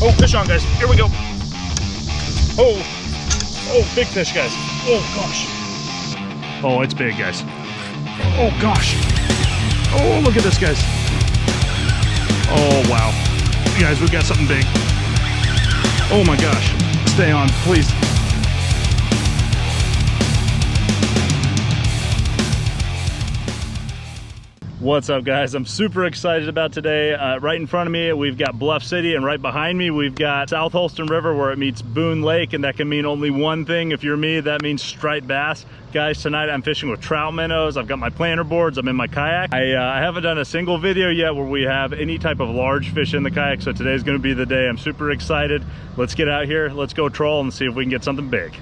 Oh, fish on, guys. Here we go. Oh, oh, big fish, guys. Oh, gosh. Oh, it's big, guys. Oh, gosh. Oh, look at this, guys. Oh, wow. You guys, we've got something big. Oh, my gosh. Stay on, please. What's up, guys? I'm super excited about today. Right in front of me we've got Bluff City, and right behind me we've got South Holston River where it meets Boone Lake, and that can mean only one thing. If you're me, that means striped bass. Guys, tonight I'm fishing with trout minnows. I've got my planter boards, I'm in my kayak. I haven't done a single video yet where we have any type of large fish in the kayak, so today's gonna be the day. I'm super excited. Let's get out here, let's go troll and see if we can get something big.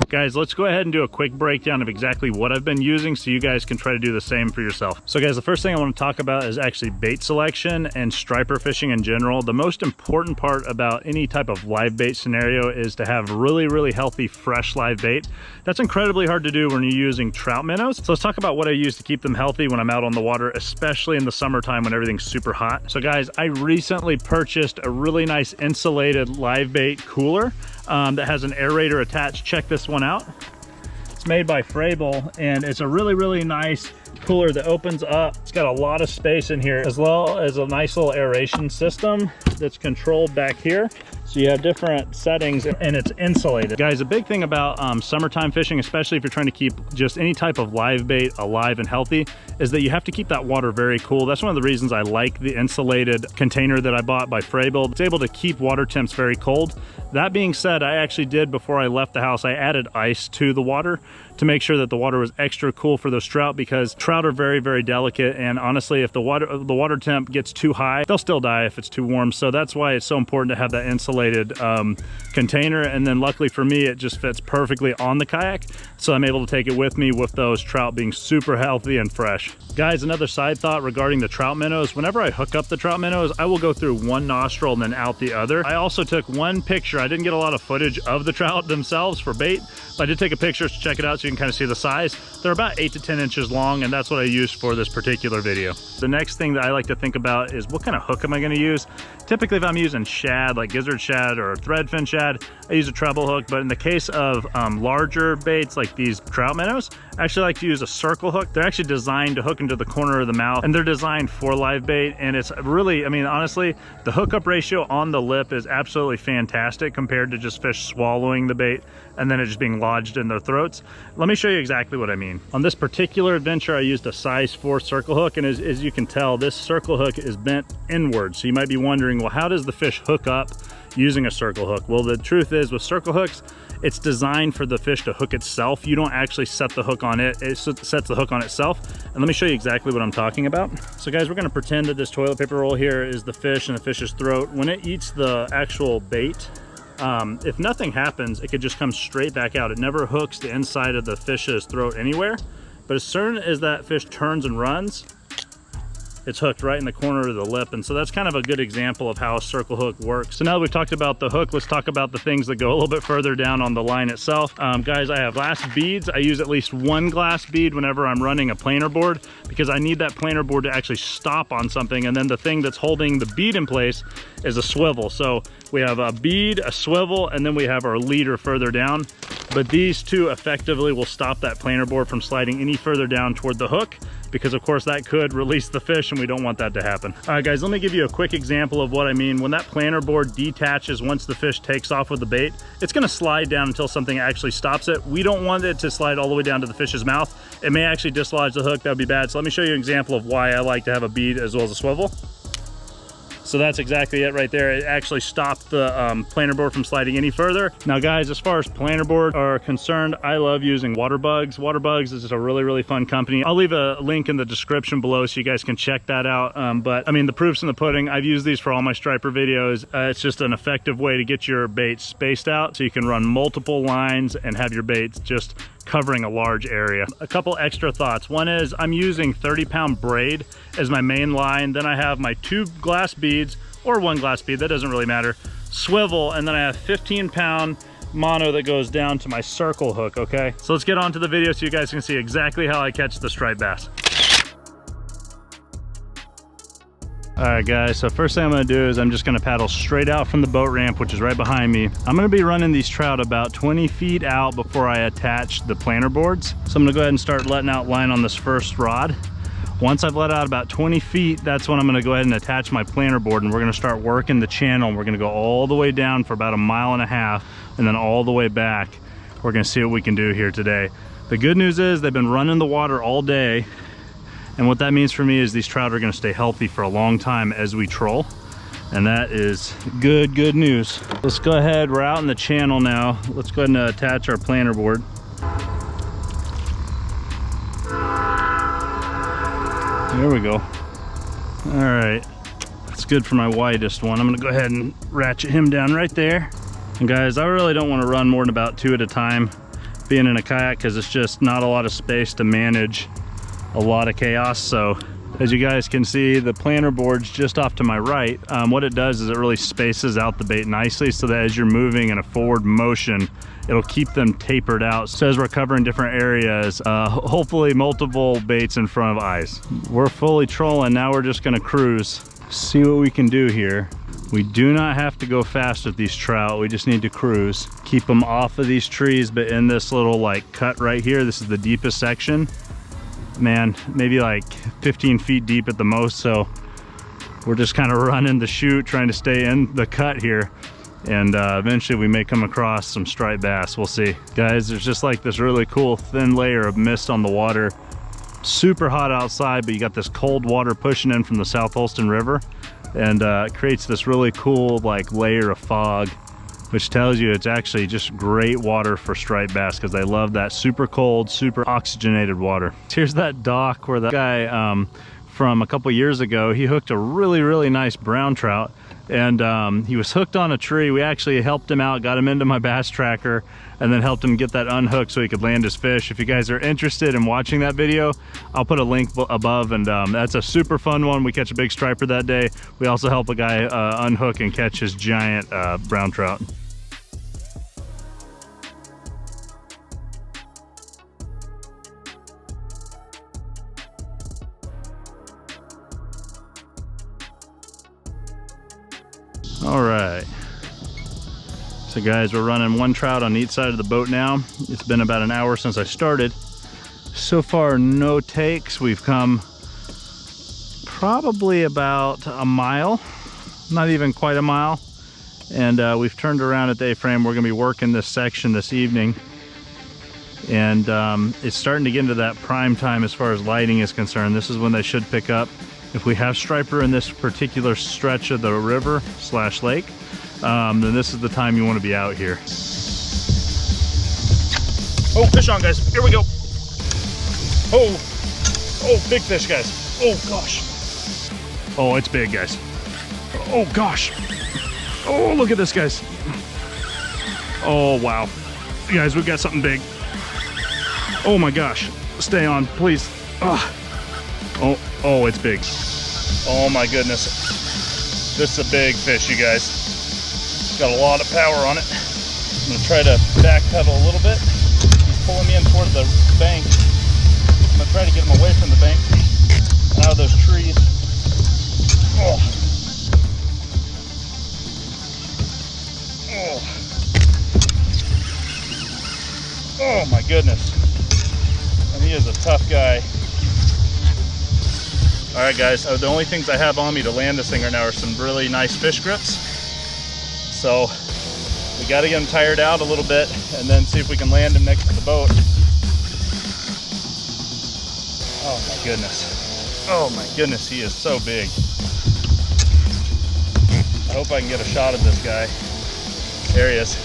Guys, let's go ahead and do a quick breakdown of exactly what I've been using so you guys can try to do the same for yourself. So guys, the first thing I want to talk about is actually bait selection and striper fishing in general. The most important part about any type of live bait scenario is to have really healthy, fresh live bait. That's incredibly hard to do when you're using trout minnows. So let's talk about what I use to keep them healthy when I'm out on the water, especially in the summertime when everything's super hot. So guys, I recently purchased a really nice insulated live bait cooler that has an aerator attached. Check this one out. It's made by Frable, and it's a really nice cooler that opens up. It's got a lot of space in here, as well as a nice little aeration system that's controlled back here. So you have different settings, and it's insulated. Guys, a big thing about summertime fishing, especially if you're trying to keep just any type of live bait alive and healthy, is that you have to keep that water very cool. That's one of the reasons I like the insulated container that I bought by Frable. It's able to keep water temps very cold. That being said, I actually did, before I left the house, I added ice to the water to make sure that the water was extra cool for those trout, because trout are very delicate, and honestly, if the water temp gets too high, they'll still die if it's too warm. So that's why it's so important to have that insulated container. And then luckily for me, it just fits perfectly on the kayak, so I'm able to take it with me with those trout being super healthy and fresh. Guys, another side thought regarding the trout minnows: whenever I hook up the trout minnows, I will go through one nostril and then out the other. I also took one picture. I didn't get a lot of footage of the trout themselves for bait, but I did take a picture to check it out so you can kind of see the size. They're about 8 to 10 inches long, and that's what I used for this particular video. The next thing that I like to think about is what kind of hook am I going to use. Typically, if I'm using shad, like gizzard shad or threadfin shad, I use a treble hook. But in the case of larger baits like these trout minnows, I actually like to use a circle hook. They're actually designed to hook into the corner of the mouth, and they're designed for live bait. And it's really, I mean, honestly, the hookup ratio on the lip is absolutely fantastic compared to just fish swallowing the bait and then it just being lodged in their throats. Let me show you exactly what I mean. On this particular adventure, I used a size 4 circle hook, and as you can tell, this circle hook is bent inward. So you might be wondering, well, how does the fish hook up using a circle hook? Well, the truth is, with circle hooks, it's designed for the fish to hook itself. You don't actually set the hook on it, it sets the hook on itself. And let me show you exactly what I'm talking about. So guys, we're gonna pretend that this toilet paper roll here is the fish in the fish's throat. When it eats the actual bait, if nothing happens, it could just come straight back out. It never hooks the inside of the fish's throat anywhere. But as soon as that fish turns and runs, it's hooked right in the corner of the lip. And so that's kind of a good example of how a circle hook works. So now that we've talked about the hook, let's talk about the things that go a little bit further down on the line itself. Guys, I have glass beads. I use at least one glass bead whenever I'm running a planer board, because I need that planer board to actually stop on something. And then the thing that's holding the bead in place is a swivel. So we have a bead, a swivel, and then we have our leader further down. But these two effectively will stop that planer board from sliding any further down toward the hook, because of course that could release the fish, and we don't want that to happen. All right guys, let me give you a quick example of what I mean. When that planer board detaches once the fish takes off with the bait, it's gonna slide down until something actually stops it. We don't want it to slide all the way down to the fish's mouth. It may actually dislodge the hook, that would be bad. So let me show you an example of why I like to have a bead as well as a swivel. So that's exactly it right there. It actually stopped the planer board from sliding any further. Now guys, as far as planer board are concerned, I love using Waterbugs. Waterbugs is just a really fun company. I'll leave a link in the description below so you guys can check that out. But I mean, the proof's in the pudding. I've used these for all my striper videos. It's just an effective way to get your baits spaced out so you can run multiple lines and have your baits just covering a large area. A couple extra thoughts. One is I'm using 30-pound braid as my main line. Then I have my 2 glass beads, or 1 glass bead, that doesn't really matter, swivel, and then I have 15-pound mono that goes down to my circle hook, okay? So let's get on to the video so you guys can see exactly how I catch the striped bass. All right guys, so first thing I'm gonna do is I'm just gonna paddle straight out from the boat ramp, which is right behind me. I'm gonna be running these trout about 20 feet out before I attach the planter boards. So I'm gonna go ahead and start letting out line on this first rod. Once I've let out about 20 feet, that's when I'm gonna go ahead and attach my planter board, and we're gonna start working the channel. We're gonna go all the way down for about 1.5 miles and then all the way back. We're gonna see what we can do here today. The good news is they've been running the water all day. And what that means for me is these trout are gonna stay healthy for a long time as we troll. And that is good news. Let's go ahead, we're out in the channel now. Let's go ahead and attach our planter board. There we go. All right, that's good for my widest one. I'm gonna go ahead and ratchet him down right there. And guys, I really don't wanna run more than about 2 at a time being in a kayak, because it's just not a lot of space to manage a lot of chaos. So as you guys can see, the planter board's just off to my right. What it does is it really spaces out the bait nicely, so that as you're moving in a forward motion, it'll keep them tapered out. So as we're covering different areas, hopefully multiple baits in front of eyes. We're fully trolling, now we're just gonna cruise, see what we can do here. We do not have to go fast with these trout, we just need to cruise. Keep them off of these trees, but in this little like cut right here, this is the deepest section. Man, maybe like 15 feet deep at the most, so we're just kind of running the chute, trying to stay in the cut here, and eventually we may come across some striped bass. We'll see. Guys, there's just like this really cool thin layer of mist on the water. Super hot outside, but you got this cold water pushing in from the South Holston River, and it creates this really cool like layer of fog, which tells you it's actually just great water for striped bass, because they love that super cold, super oxygenated water. Here's that dock where the guy from a couple years ago, he hooked a really nice brown trout, and he was hooked on a tree. We actually helped him out, got him into my bass tracker, and then helped him get that unhooked so he could land his fish. If you guys are interested in watching that video, I'll put a link above, and that's a super fun one. We catch a big striper that day. We also help a guy unhook and catch his giant brown trout. All right, so guys, we're running 1 trout on each side of the boat now. It's been about an hour since I started. So far, no takes. We've come probably about 1 mile, not even quite 1 mile. And we've turned around at the A-frame. We're gonna be working this section this evening. And it's starting to get into that prime time as far as lighting is concerned. This is when they should pick up. If we have striper in this particular stretch of the river / lake, then this is the time you want to be out here. Oh, fish on, guys. Here we go. Oh, big fish, guys. Oh, gosh. Oh, it's big, guys. Oh, gosh. Oh, look at this, guys. Oh, wow. Guys, we've got something big. Oh, my gosh. Stay on, please. Oh, it's big. Oh my goodness. This is a big fish, you guys. It's got a lot of power on it. I'm gonna try to backpedal a little bit. He's pulling me in toward the bank. I'm gonna try to get him away from the bank, out of those trees. Oh my goodness. And he is a tough guy. All right, guys, the only things I have on me to land this thing right now are some really nice fish grips. So we got to get him tired out a little bit and then see if we can land him next to the boat. Oh my goodness. Oh my goodness, he is so big. I hope I can get a shot of this guy. There he is.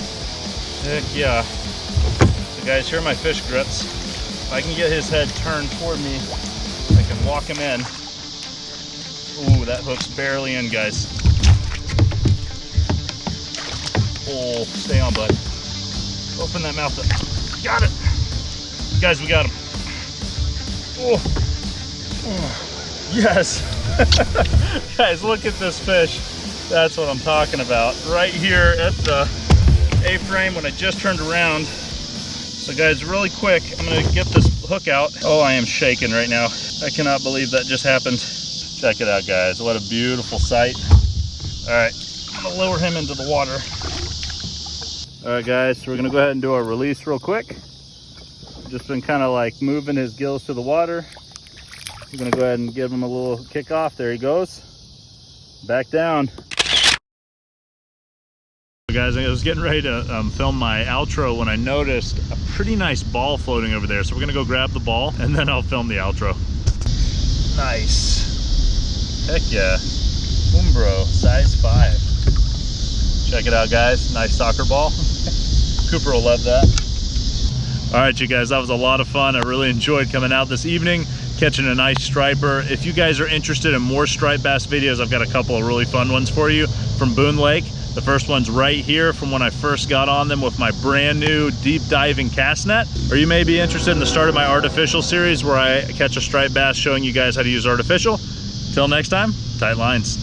Heck yeah. So guys, here are my fish grips. If I can get his head turned toward me, I can walk him in. Ooh, that hook's barely in, guys. Oh, stay on, bud. Open that mouth up. Got it. Guys, we got him. Oh, yes. Guys, look at this fish. That's what I'm talking about. Right here at the A-frame when I just turned around. So guys, really quick, I'm gonna get this hook out. Oh, I am shaking right now. I cannot believe that just happened. Check it out, guys. What a beautiful sight. All right, I'm gonna lower him into the water. All right, guys, so we're gonna go ahead and do our release real quick. Just been kind of like moving his gills to the water. We're gonna go ahead and give him a little kick off. There he goes. Back down. Guys, I was getting ready to film my outro when I noticed a pretty nice ball floating over there. So we're gonna go grab the ball and then I'll film the outro. Nice. Heck yeah. Umbro, size 5. Check it out, guys. Nice soccer ball. Cooper will love that. All right, you guys, that was a lot of fun. I really enjoyed coming out this evening, catching a nice striper. If you guys are interested in more striped bass videos, I've got a couple of really fun ones for you from Boone Lake. The first one's right here from when I first got on them with my brand new deep diving cast net. Or you may be interested in the start of my artificial series where I catch a striped bass showing you guys how to use artificial. Till next time, tight lines.